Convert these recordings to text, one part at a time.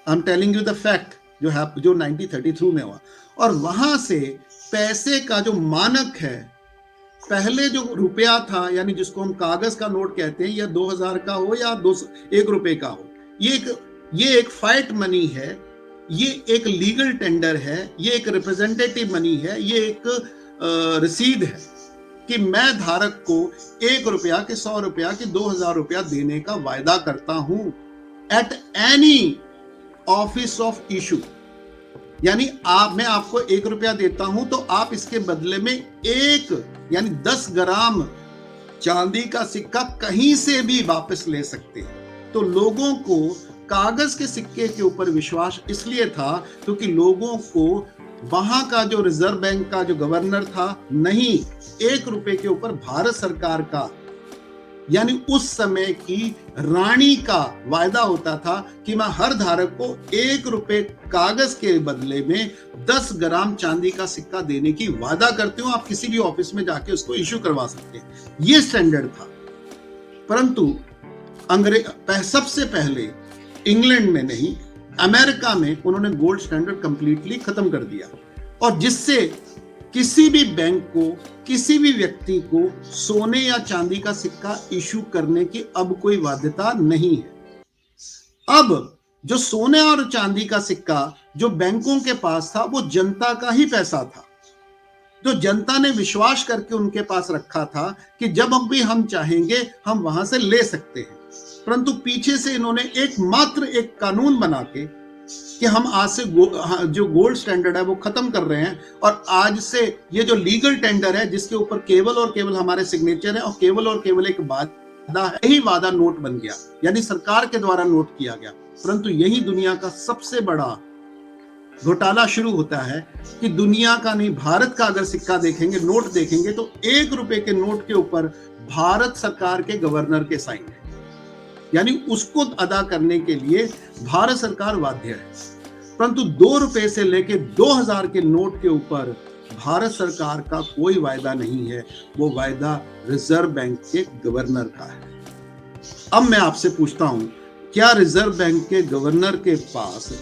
I am telling you the fact जो 1933 में हुआ। और वहां से पैसे का जो मानक है, पहले जो रुपया था, यानी जिसको हम कागज का नोट कहते हैं, या 2000 का हो या 1 रुपए का हो, ये एक फाइट मनी है, ये एक लीगल टेंडर है, ये एक रिप्रेजेंटेटिव मनी है, ये एक रसीद है कि मैं धारक को 1 रुपया कि 100 रुपया कि 2000 रुपया देने का वायदा करता हूं at any office of issue. यानी मैं आपको 1 रुपया देता हूं तो आप इसके बदले में 1 यानी 10 ग्राम चांदी का सिक्का कहीं से भी वापस ले सकते हैं। तो लोगों को कागज के सिक्के के ऊपर विश्वास इसलिए था क्योंकि लोगों को वहां का जो रिजर्व बैंक का जो गवर्नर था, नहीं 1 रुपए के ऊपर भारत सरकार का, यानी उस समय की रानी का वायदा होता था कि मैं हर धारक को 1 रुपए कागज के बदले में 10 ग्राम चांदी का सिक्का देने की वादा करते हो। आप किसी भी ऑफिस में जाके उसको इश्यू करवा सकते हैं, ये स्टैंडर्ड था। परंतु सबसे पहले इंग्लैंड में नहीं, अमेरिका में उन्होंने गोल्ड स्टैंडर्ड कंप्लीटली खत्म कर दिया, और जिससे किसी भी बैंक को, किसी भी व्यक्ति को सोने या चांदी का सिक्का इशू करने की अब कोई बाध्यता नहीं है। अब जो सोने और चांदी का सिक्का जो बैंकों के पास था, वो जनता का ही पैसा था, जो जनता ने विश्वास करके उनके पास रखा था कि जब भी हम चाहेंगे हम वहां से ले सकते हैं। परंतु पीछे से इन्होंने एक कानून बना के कि हम आज से जो गोल्ड स्टैंडर्ड है वो खत्म कर रहे हैं, और आज से ये जो लीगल टेंडर है जिसके ऊपर केवल और केवल हमारे सिग्नेचर है और केवल एक वादा है, यही वादा नोट बन गया, यानी सरकार के द्वारा नोट किया गया। परंतु यही दुनिया का सबसे बड़ा घोटाला शुरू होता है कि दुनिया का नहीं, भारत का अगर सिक्का देखेंगे, नोट देखेंगे, तो 1 रुपए के नोट के ऊपर भारत सरकार के गवर्नर के साइन है, यानी उसको अदा करने के लिए भारत सरकार बाध्य है। परंतु 2 रुपए से लेके 2000 के नोट के ऊपर भारत सरकार का कोई वायदा नहीं है, वो वायदा रिजर्व बैंक के गवर्नर का है। अब मैं आपसे पूछता हूं, क्या रिजर्व बैंक के गवर्नर के पास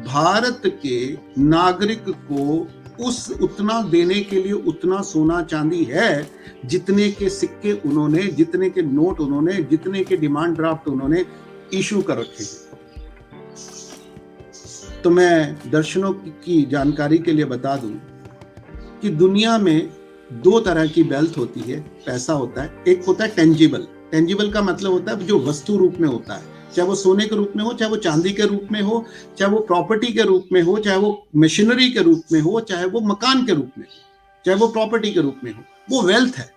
भारत के नागरिक को उतना देने के लिए उतना सोना चांदी है जितने के सिक्के उन्होंने, जितने के नोट उन्होंने, जितने के डिमांड ड्राफ्ट उन्होंने इशू कर रखे? तो मैं दर्शकों की जानकारी के लिए बता दूं कि दुनिया में 2 तरह की वेल्थ होती है, पैसा होता है। एक होता है टेंजिबल का मतलब होता है जो वस्तु रूप में होता है, चाहे वो सोने के रूप में हो, चाहे वो चांदी के रूप में हो, चाहे वो प्रॉपर्टी के रूप में हो, चाहे वो मशीनरी के रूप में हो, चाहे वो मकान के रूप में हो, चाहे वो प्रॉपर्टी के रूप में हो, वो वेल्थ है।